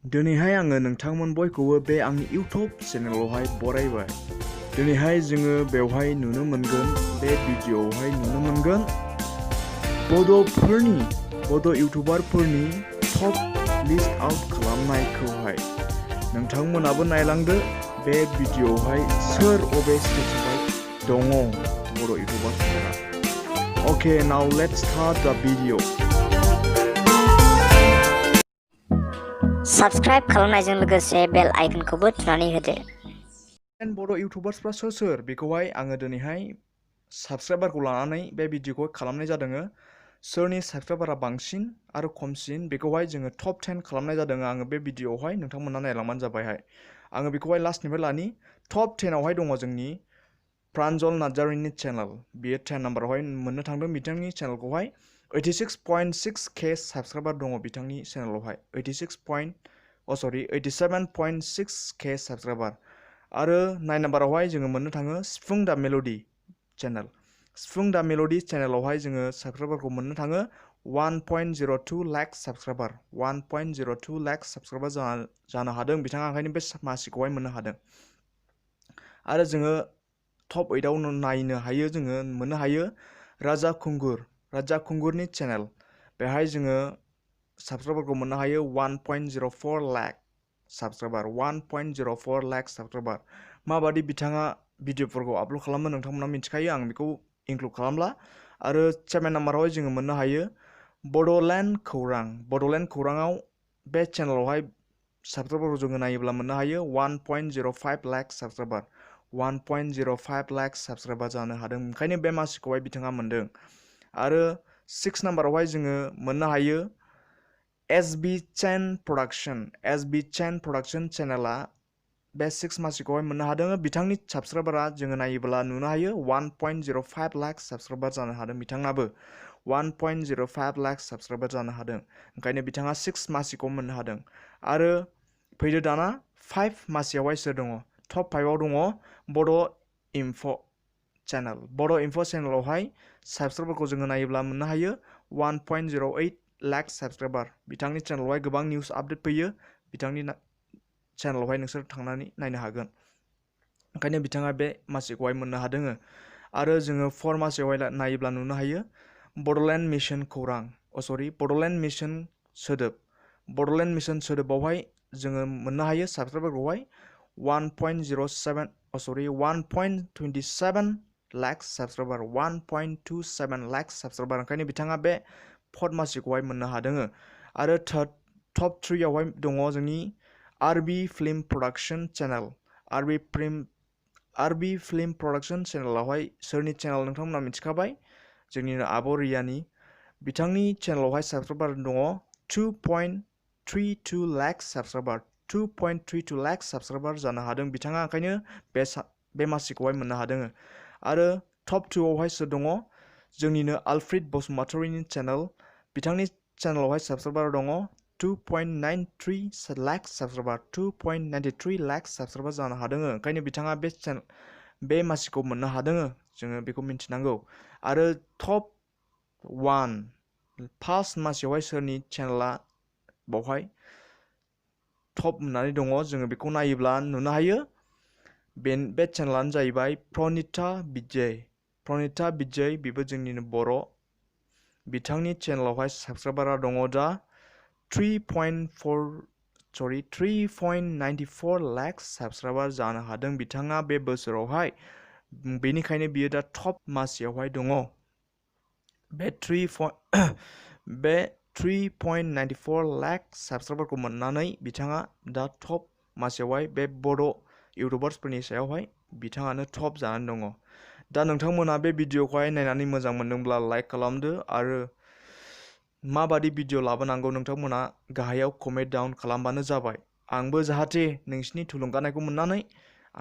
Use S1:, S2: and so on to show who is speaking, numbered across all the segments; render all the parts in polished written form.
S1: दिनैहाय आङो नोंथांमोन बयखौबो बे आंनि इउट्युब चेनेलावहाय बरायबाय। दिनैहाय जोङो बेवहाय नुनो मोनगोन बे भिडिअआवहाय नुनो मोनगोन बड' इउटिउबारफोरनि टप लिस्ट आउट खालामनायखौहाय। नोंथांमोनाबो नायलांदो बे भिडिअआवहाय सोर अबे स्टेजआवहाय दङ बड' इउटिउबारफोरा। Okay, now let's start the video.
S2: Subscribe खालामनायजों लोगोसे बेल आइकनखौबो थुनानै होदो।
S1: बर' इउटिउबार्सफ्रा सोर बेखौहाय आङो दिनैहाय साबस्क्राइबारखौ लानानै बे भिडिअखौ खालामनाय जादों। सोरनि साबस्क्राइबारा बांसिन आरो खमसिन बेखौहाय जोङो टप 10 खालामनाय जादों। आङो बे भिडिअआवहाय नोंथांमोना नायलांबानो जाबायहाय। आङो बेखौहाय लास्टनिफ्राय लानि। टप 10आवहाय दङ जोंनि प्रान्जल नार्जारिनि चेनेल। बियो 10 नाम्बारावहाय मोननो थांदों। बिथांनि चेनेलखौहाय 86.6k साबस्क्राइबार दङ बिथांनि चेनेलावहाय। 87.6k subscriber. आरो 9 नाम्बारावहाय जोङो मोननो थाङो सिफुं दा मेल'डि चेनेल। सिफुं दा मेल'डि चेनेलावहाय जोङो साबस्क्राइबारखौ मोननो थाङो 1.02 लाख साबस्क्राइबार। 1.02 लाख साबस्क्राइबार जानो हादों बिथाङा, ओंखायनो बे मासिखौहाय मोननो हादों। आरो जोङो टप 8आव नायनो हायो, जोङो मोननो हायो राजा खुंगुरनि चेनेल। बेहाय जोङो साबस्क्राइबारखौ मोननो हायो 1.04 लाख साबस्क्राइबार। 1.04 लाख साबस्क्राइबार। माबादि बिथाङा भिडिअफोरखौ आपल'ड खालामो नोंथांमोना मिथिखायो, आं बेखौ इनक्लुड खालामला। आरो 7 नाम्बारावहाय जोङो मोननो हायो बड'लेण्ड खौरां। बड'लेण्ड खौराङाव बे चेनेलावहाय साबस्क्राइबारखौ जोङो नायोब्ला मोननो हायो 1.05 लाख साबस्क्राइबार। 1.05 लाख साबस्क्राइबार जानो हादों, ओंखायनो बे मासिखौहाय बिथाङा मोनदों। आरो 6 नाम्बारावहाय जोङो मोननो हायो एसबि चेन प्रडाक्शन चेनेला बे 6 मासिखौहाय मोननो हादों। बिथांनि साबस्क्राइबारा जोङो नायोब्ला नुनो हायो 1.05 लाख साबस्क्राइबार जानो हादों। बिथाङाबो 1.05 लाख साबस्क्राइबार जानो हादों, ओंखायनो बिथाङा 6 मासिखौ मोननो हादों। आरो फैदो दाना 5 मासियावहाय सोर दङ? टप 5आव दङ बड' इनफ' चेनेल। बड' इनफ' चेनेलावहाय साबस्क्राइबारखौ जोङो नायोब्ला मोननो हायो 1.08 लाख साबस्क्राइबार। बिथांनि चेनेलावहाय गोबां निउस आपडेट फैयो। बिथांनि चेनेलावहाय नोंसोर थांनानै नायनो हागोन, ओंखायनो बिथाङा बे मासिखौहाय मोननो हादों। आरो जोङो 4 मासियावहाय नायोब्ला नुनो हायो बड'लेण्ड मिशन बड'लेण्ड मिशन सोदोब। बड'लेण्ड मिशन सोदोबावहाय जोङो मोननो हायो साबस्क्राइबारखौहाय 1.27 लाख साबस्क्राइबार। 1.27 लाख साबस्क्राइबार, ओंखायनो बिथाङा बे 4 मासिखौहाय मोननो हादों। आरो टप 3आवहाय दङ जोंनि RB film production channel. RB film production चेनेलावहाय सोरनि चेनेल नोंथांमोना मिथिखाबाय, जोंनिनो आब' रियानि। बिथांनि चेनेलावहाय साबस्क्राइबार दङ 2.32 लाख साबस्क्राइबार। 2.32 लाख साबस्क्राइबार जानो हादों बिथाङा, ओंखायनो बे मासिखौहाय मोननो हादों। आरो टप 2आवहाय सोर दङ? जोंनिनो आलफ्रिड बसुमतारिनि चेनेल। बिथांनि चेनेलावहाय साबस्क्राइबार दङ 2.93 लाख साबस्क्राइबार। 2.93 लाख साबस्क्राइबार जानो हादों, ओंखायनो बिथाङा बे मासिखौ मोननो हादों। जोङो बेखौ मिथिनांगौ। आरो टप 1 फार्स्ट मासियावहाय सोरनि चेनेला बावहाय टप होननानै दङ, जोङो बेखौ नायोब्ला नुनो हायो बे चेनेलानो जाहैबाय प्रनिता बिजय। बेबो जोंनिनो बर'। बिथांनि चेनेलावहाय साबस्क्राइबारा दङ दा 3.94 लाख साबस्क्राइबार जानो हादों बिथाङा बे बोसोरावहाय, बेनिखायनो बियो दा टप मासियावहाय दङ। बे 3.94 लाख साबस्क्राइबारखौ मोननानै बिथाङा दा टप मासियावहाय बे बड' इउटिउबार्सफोरनि सायावहाय बिथाङानो टप जानानै दङ। दा नोंथांमोना बे भिडिअखौहाय नायनानै मोजां मोनदोंब्ला लाइक खालामदो, आरो माबादि भिडिअ लाबोनांगौ नोंथांमोना गाहायाव कमेन्ट डाउन खालामबानो जाबाय। आंबो जाहाथे नोंसिनि थुलुंगानायखौ मोननानै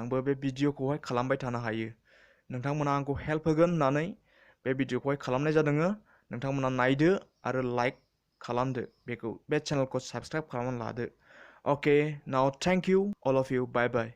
S1: आंबो बे भिडिअखौहाय खालामबाय थानो हायो। नोंथांमोना आंखौ हेल्प होगोन होननानै बे भिडिअखौहाय खालामनाय जादों। नोंथांमोना नायदो आरो लाइक खालामदो, बे चेनेलखौ साबस्क्राइब खालामनानै लादो। Okay, now thank you all of you. Bye bye.